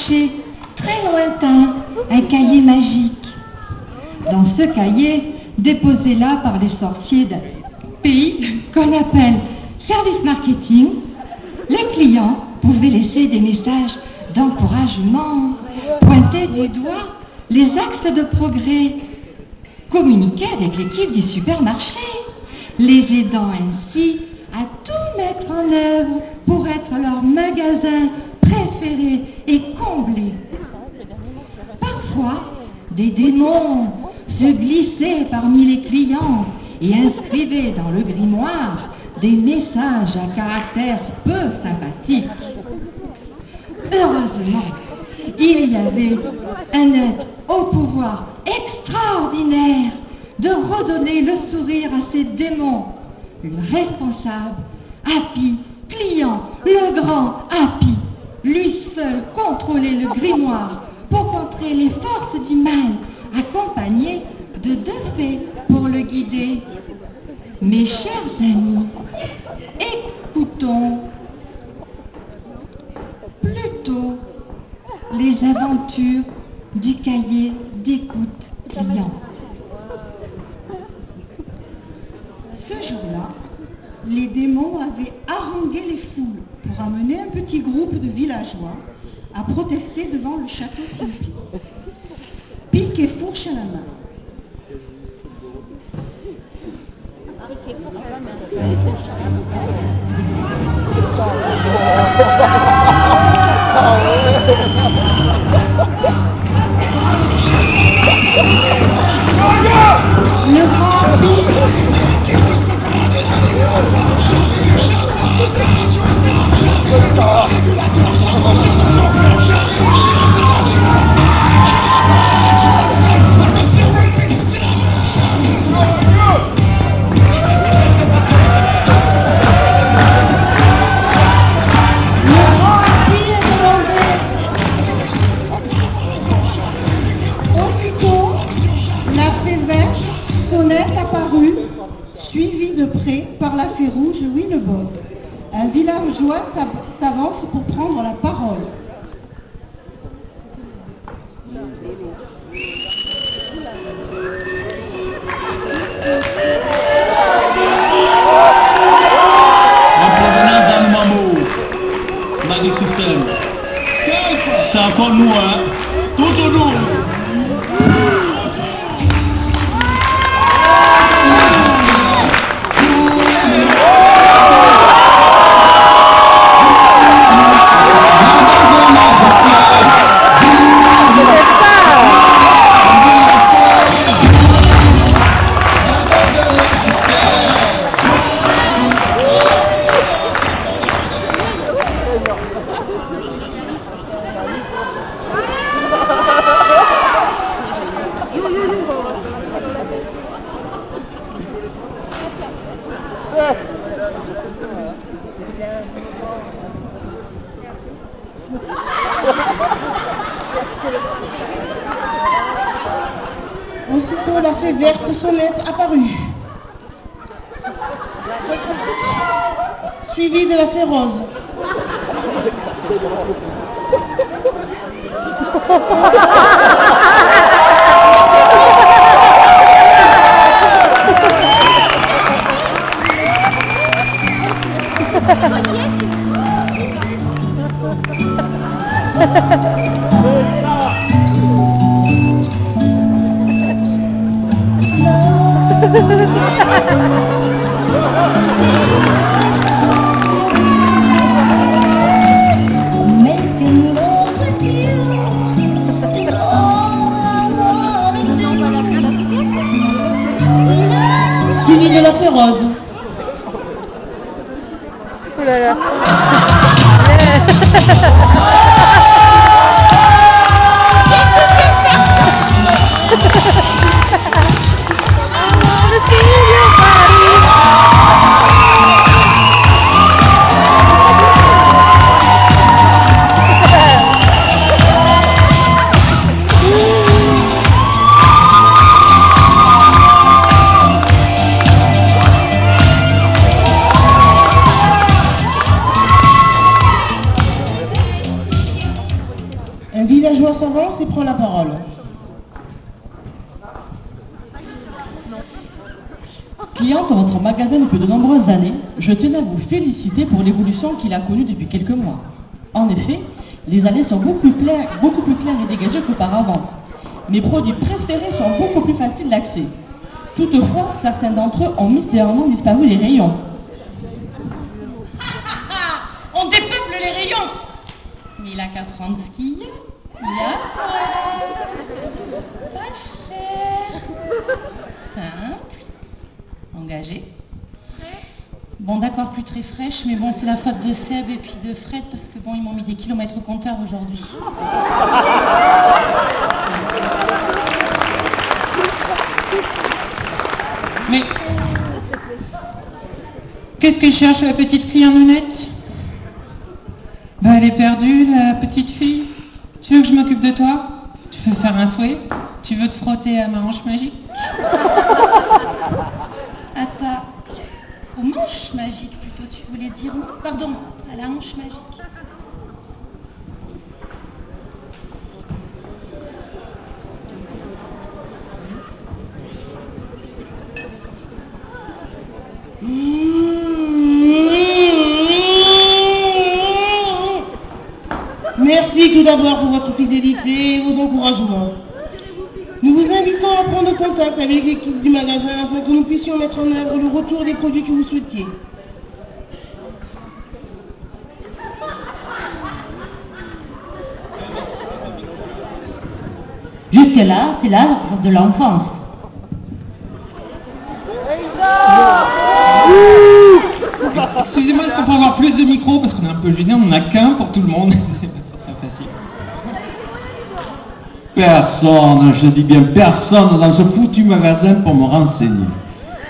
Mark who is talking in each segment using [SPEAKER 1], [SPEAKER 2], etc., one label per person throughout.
[SPEAKER 1] chercher, très lointain, un cahier magique. Dans ce cahier, déposé là par les sorciers d'un pays qu'on appelle service marketing, les clients pouvaient laisser des messages d'encouragement, pointer du doigt les axes de progrès, communiquer avec l'équipe du supermarché, les aidant ainsi à tout mettre en œuvre pour être leur magasin préféré et comblé. Parfois, des démons se glissaient parmi les clients et inscrivaient dans le grimoire des messages à caractère peu sympathique. Heureusement, il y avait un être au pouvoir extraordinaire de redonner le sourire à ces démons. Une responsable, Happy, client, le grand Happy, lui seul contrôlait le grimoire pour contrer les forces du mal, accompagné de 2 fées pour le guider. Mes chers amis, écoutons plutôt les aventures du cahier d'écoute client.
[SPEAKER 2] Ce jour-là, les démons avaient harangué les foules pour amener un petit groupe de villageois à protester devant le château Philippe. Pique et fourche à la main. Le grand suivi de près par la fée rouge Wineboss. Un villageois s'avance pour prendre la parole.
[SPEAKER 3] En provenance d'Anne-Maman, Magic System. C'est encore nous, hein? Tout au long.
[SPEAKER 2] Aussitôt la fée verte sonnette apparut, suivie de la fée rose. Suivi de la fée rose.
[SPEAKER 4] Oh là là. Le figlio Paris. Un villageois s'avance et prend la parole.
[SPEAKER 5] Cliente dans votre magasin depuis de nombreuses années, je tenais à vous féliciter pour l'évolution qu'il a connue depuis quelques mois. En effet, les allées sont beaucoup plus claires et dégagées qu'auparavant. Mes produits préférés sont beaucoup plus faciles d'accès. Toutefois, certains d'entre eux ont mystérieusement disparu des rayons.
[SPEAKER 1] On dépeuple les rayons. Mais il a qu'à prendre ce qu'il y a. Il y a pas cher. Simple. Engagé. Bon, d'accord, plus très fraîche, mais bon, c'est la faute de Seb et puis de Fred, parce que bon, ils m'ont mis des kilomètres au compteur aujourd'hui. Mais qu'est-ce que cherche la petite cliente lunette? Ben, elle est perdue, la petite fille. Tu veux que je m'occupe de toi? Tu veux faire un souhait? Tu veux te frotter à ma hanche magique? Attends, aux manches magiques plutôt, tu voulais dire? Pardon, à la hanche magique.
[SPEAKER 4] Merci tout d'abord pour votre fidélité et vos encouragements. Nous vous invitons à prendre contact avec l'équipe du magasin afin que nous puissions mettre en œuvre le retour des produits que vous souhaitiez.
[SPEAKER 5] Jusque-là, c'est l'âge de l'enfance.
[SPEAKER 1] Excusez-moi, est-ce qu'on peut avoir plus de micros? Parce qu'on est un peu gêné, on n'en a qu'un pour tout le monde. C'est pas très facile.
[SPEAKER 3] Personne, je dis bien personne dans ce foutu magasin pour me renseigner.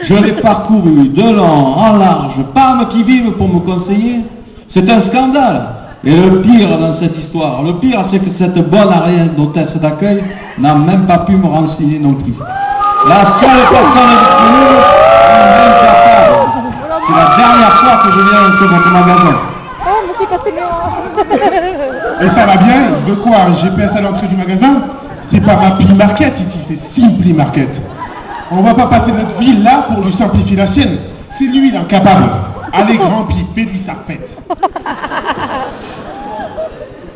[SPEAKER 3] Je l'ai parcouru de long en large, pas qui vive pour me conseiller. C'est un scandale. Et le pire dans cette histoire, le pire c'est que cette bonne arrière d'hôtesse d'accueil n'a même pas pu me renseigner non plus. La seule personne disponible est même capable. C'est la dernière fois que je viens sur votre magasin.
[SPEAKER 6] Et ça va bien? De quoi? Un GPS à l'entrée du magasin? C'est pas Rapid Market ici, c'est Simply Market. On va pas passer notre vie là pour lui simplifier la sienne. C'est lui l'incapable. Allez grand pis, fais-lui sa fête.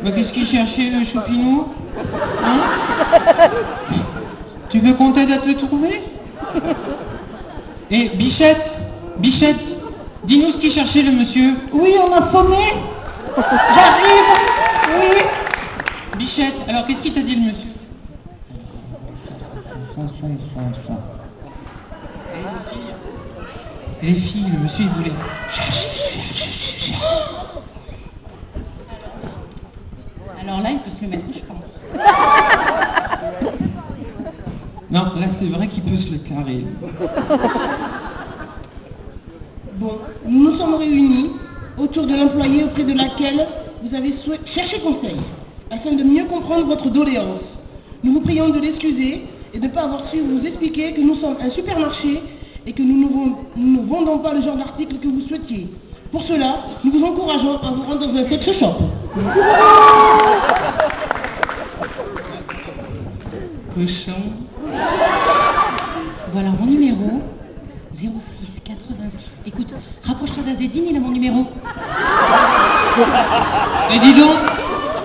[SPEAKER 1] Bah, qu'est-ce qu'il cherchait, le choupinou? Hein? Tu veux qu'on t'aide à te le trouver? Et Bichette, dis-nous ce qu'il cherchait, le monsieur.
[SPEAKER 4] Oui, on m'a sonné. J'arrive. Oui.
[SPEAKER 1] Bichette, alors qu'est-ce qu'il t'a dit, le monsieur? Et les filles, le monsieur, il voulait... Alors là, il peut se le mettre, je pense. Non, là, c'est vrai qu'il peut se le carrer.
[SPEAKER 4] Bon, nous nous sommes réunis autour de l'employé auprès de laquelle vous avez cherché conseil, afin de mieux comprendre votre doléance. Nous vous prions de l'excuser et de ne pas avoir su vous expliquer que nous sommes un supermarché et que nous ne vendons pas le genre d'article que vous souhaitiez. Pour cela, nous vous encourageons à vous rendre dans un sex shop.
[SPEAKER 1] Cochon. Voilà mon numéro. 06 86. Écoute, rapproche-toi d'Azedine, il a mon numéro. Et dis donc,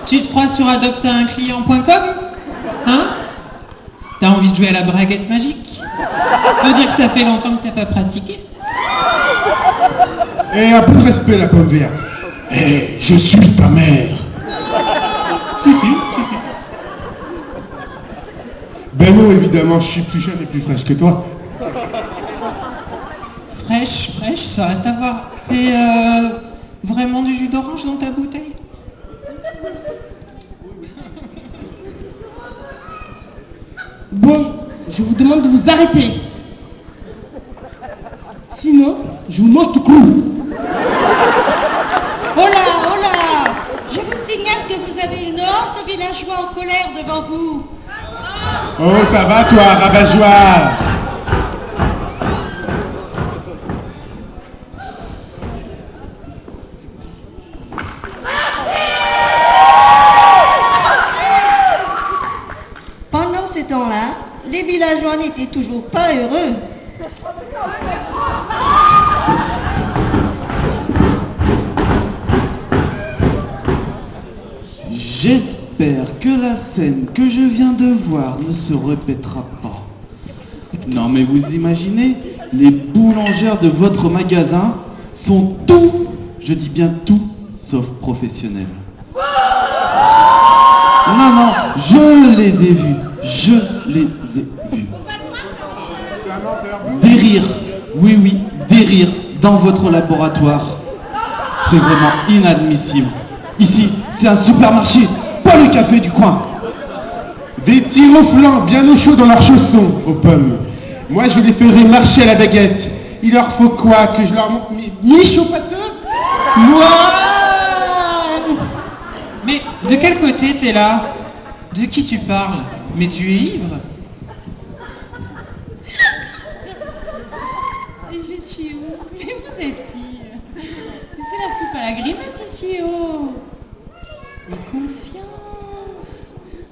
[SPEAKER 1] tu te crois sur adopteunclient.com? Hein? T'as envie de jouer à la braguette magique? Faut dire que ça fait longtemps que t'as pas pratiqué.
[SPEAKER 6] Et un peu de respect, la pomme verte. Eh, je suis ta mère. Si. Ben non, évidemment, je suis plus jeune et plus fraîche que toi.
[SPEAKER 1] Fraîche, ça reste à voir. C'est vraiment du jus d'orange dans ta bouteille?
[SPEAKER 4] Bon, je vous demande de vous arrêter. Sinon, je vous mange tout court.
[SPEAKER 1] Oh là! Je vous signale que vous avez une horde de villageois en colère devant vous.
[SPEAKER 6] Oh, ça va toi, rabat-joie?
[SPEAKER 7] villageois n'étaient toujours pas heureux.
[SPEAKER 3] J'espère que la scène que je viens de voir ne se répétera pas. Non mais vous imaginez, les boulangères de votre magasin sont tout, je dis bien tout, sauf professionnelles. Non, je les ai vus, Des rires, oui, des rires dans votre laboratoire. C'est vraiment inadmissible. Ici, c'est un supermarché, pas le café du coin.
[SPEAKER 6] Des tirs au flanc, bien au chaud dans leurs chaussons, aux pommes. Moi, je les ferai marcher à la baguette. Il leur faut quoi? Que je leur montre mes chauds pâteux? Moi!
[SPEAKER 8] Mais de quel côté t'es là? De qui tu parles? Mais tu es ivre?
[SPEAKER 5] Je suis où? Mais vous êtes qui? C'est la soupe à la grimace ici, oh! Mais confiance,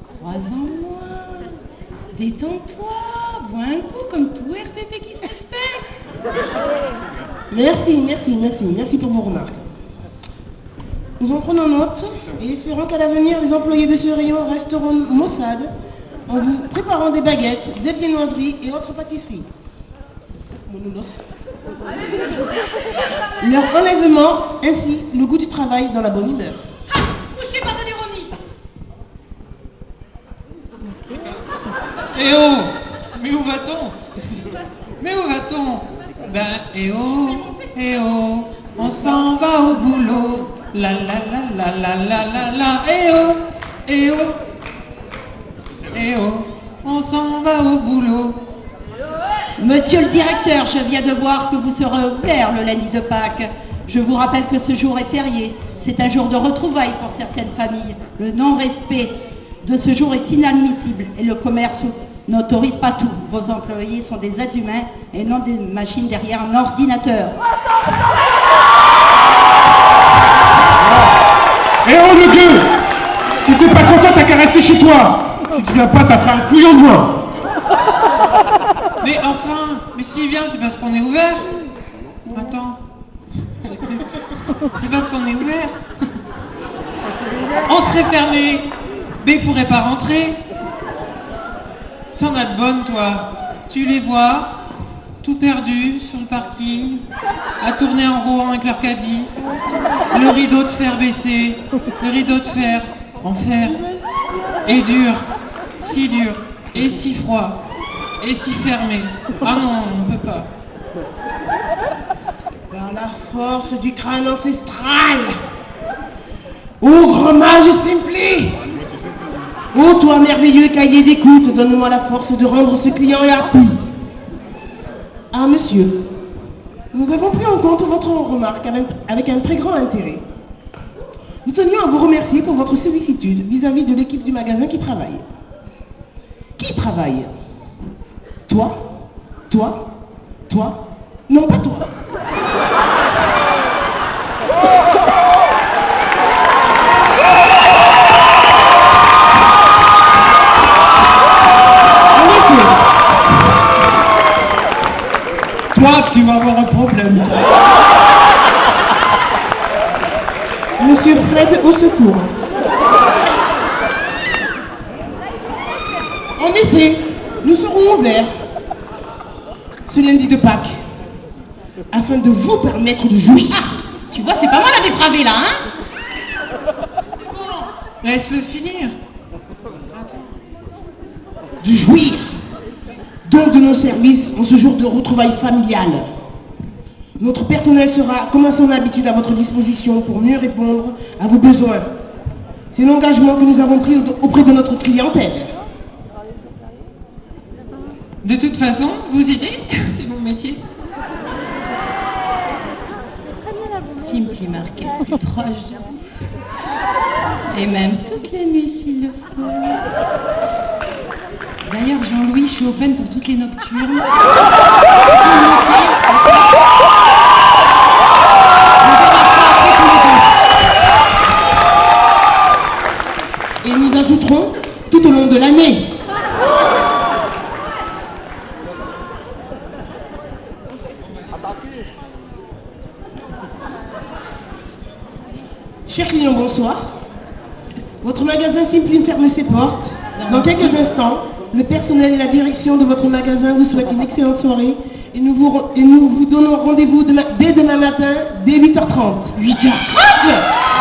[SPEAKER 5] crois en moi, détends-toi, bois un coup comme tout RTT qui s'espère.
[SPEAKER 4] Merci pour vos remarques. Nous en prenons note et espérons qu'à l'avenir, les employés de ce rayon resteront maussades en vous préparant des baguettes, des viennoiseries et autres pâtisseries. Mononos. Leur enlèvement ainsi le goût du travail dans la bonne humeur.
[SPEAKER 7] Couchez pas de l'ironie.
[SPEAKER 8] Eh oh! Mais où va-t-on? Eh oh! On s'en va au boulot. La la la la la la la la. Eh oh! On s'en va au boulot.
[SPEAKER 7] Monsieur le directeur, je viens de voir que vous serez ouvert le lundi de Pâques. Je vous rappelle que ce jour est férié. C'est un jour de retrouvailles pour certaines familles. Le non-respect de ce jour est inadmissible et le commerce n'autorise pas tout. Vos employés sont des êtres humains et non des machines derrière un ordinateur.
[SPEAKER 6] Eh oh le gueux! Si t'es pas content, t'as qu'à rester chez toi! Si tu viens pas, t'as fait un couillon de moi!
[SPEAKER 8] Mais enfin, mais s'il vient, c'est parce qu'on est ouvert. Attends. C'est parce qu'on est ouvert. On serait fermé. Mais il pourrait pas rentrer. T'en as de bonnes, toi. Tu les vois, tout perdus sur le parking, à tourner en rond avec leur caddie. Le rideau de fer baissé. Le rideau de fer en fer. Et dur. Si dur. Et si froid. Et si fermé. Ah non, on peut pas.
[SPEAKER 4] Par la force du crâne ancestral. Ô grand mage Simpli! Ô toi merveilleux cahier d'écoute, donne-moi la force de rendre ce client happy. Ah monsieur, nous avons pris en compte votre remarque avec un très grand intérêt. Nous tenions à vous remercier pour votre sollicitude vis-à-vis de l'équipe du magasin qui travaille. Qui travaille? Toi? Non, pas toi. En effet.
[SPEAKER 8] Toi, tu vas avoir un problème, toi.
[SPEAKER 4] Monsieur Fred, au secours. En effet, nous serons ouverts ce lundi de Pâques afin de vous permettre de jouir.
[SPEAKER 7] Ah, tu vois, c'est pas moi la dépravée là, hein?
[SPEAKER 8] Laisse-le finir.
[SPEAKER 4] De jouir donc de nos services en ce jour de retrouvailles familiales. Notre personnel sera, comme à son habitude, à votre disposition pour mieux répondre à vos besoins. C'est l'engagement que nous avons pris auprès de notre clientèle.
[SPEAKER 8] De toute façon, vous aider, c'est mon métier.
[SPEAKER 7] Simply Market, plus proche de vous. Et même toutes les nuits s'il le faut. D'ailleurs, Jean-Louis, je suis open pour toutes les nocturnes.
[SPEAKER 4] Et nous ajouterons tout au long de l'année. clients, bonsoir. Votre magasin Simply ferme ses portes. Dans quelques instants, le personnel et la direction de votre magasin vous souhaitent une excellente soirée et nous vous donnons rendez-vous dès demain matin, dès 8h30.
[SPEAKER 7] 8h30?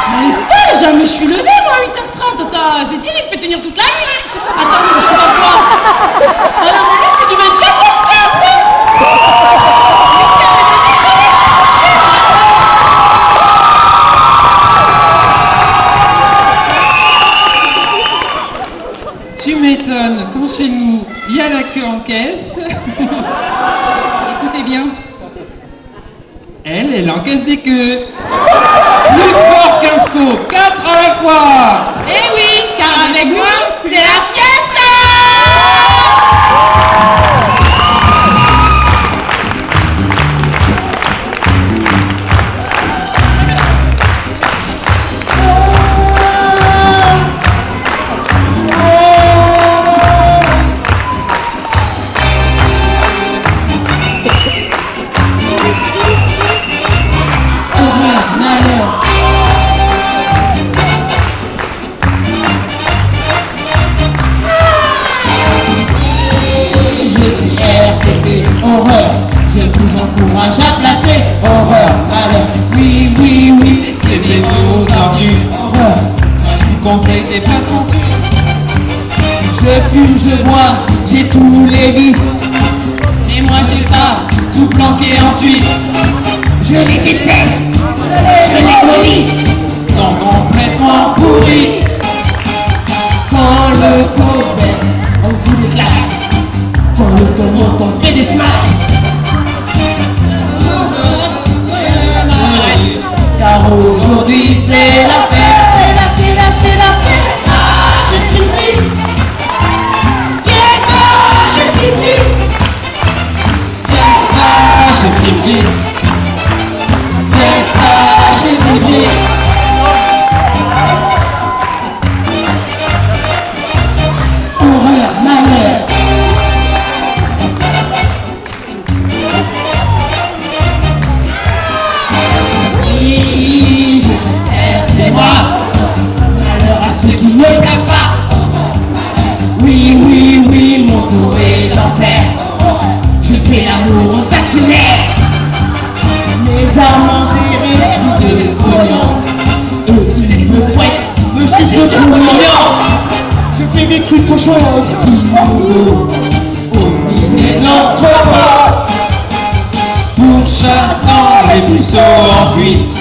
[SPEAKER 7] Mais jamais je suis levée, moi, à 8h30. C'est dire, il fait tenir toute la nuit. Attends, mais je vois quoi? Alors, c'est du 24 heures.
[SPEAKER 8] Tu m'étonnes, quand chez nous, il y a la queue en caisse. Écoutez bien. Elle encaisse des queues. Plus fort qu'un sco, 4 à la fois.
[SPEAKER 7] Eh oui, car avec moi, c'est la fiesta.
[SPEAKER 9] Horreur, je vous encourage à placer horreur, malheur, oui, oui, oui, c'est bientôt tordu, horreur, moi je vous conseille des placements sûrs. Je fume, je bois, j'ai tous les vices, et moi j'ai pas tout planqué en Suisse. Je les déteste, je les connais, sont complètement pourris. Quand le taux baisse, on vous déclare. Quand le ton monte, on fait des smiles. Car aujourd'hui c'est la fête, c'est la fête, c'est la fête. Ah, je suis pris. Ah, je suis pris. Ah, je suis pris. Ah, je suis pris. Horreur, malheur. Alors à ceux qui ne savent pas, oui, oui, oui, mon tour est l'enfer. Je fais l'amour au stationnaire. Mes amants serrés de pognon. Eux qui me fouettent, me sucent le trou mignon. Je fais des trucs cochons au stylo. Au milieu d'entrepôt. Pourchassant les puceaux en fuite.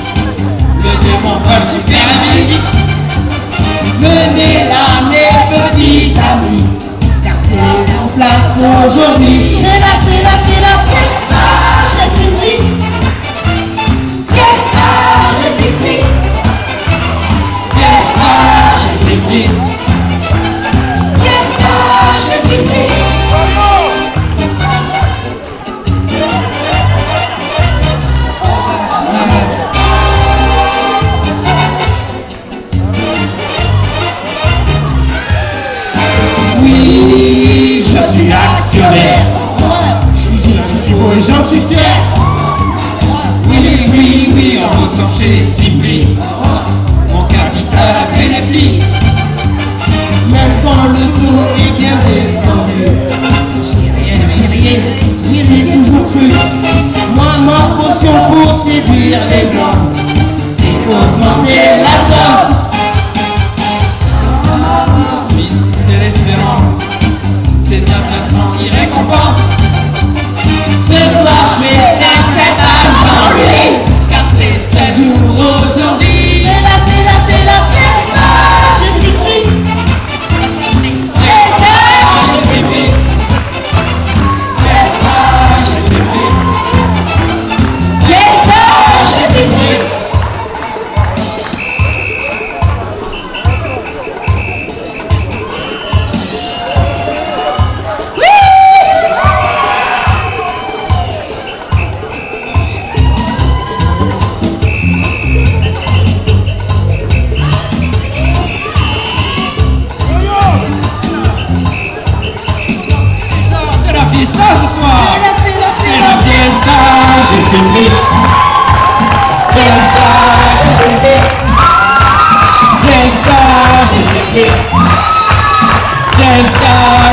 [SPEAKER 9] Le démon vole super vite. Menez-la mes petits amis, car c'est en place aujourd'hui. C'est la fiesta, j'ai compris. Fiesta, j'ai compris. Fiesta, j'ai compris. Fiesta, j'ai compris. Oui, je suis actionnaire. Je suis beau et j'en suis fier. Oui, oui, oui, en bossant chez Simply, mon capital a fait les plis. Même quand le taux est bien descendu, j'y ai toujours cru. Moi, ma potion pour séduire les hommes, c'est augmenter la somme. C'est l'espérance, c'est un placement qui récompense. Ce soir je vais faire fête à Jean-Louis, car c'est 16 jours aujourd'hui. C'est la fiesta, je suis pris. Fiesta, je suis pris. Fiesta, je suis pris. Fiesta, je suis pris. Quelqu'un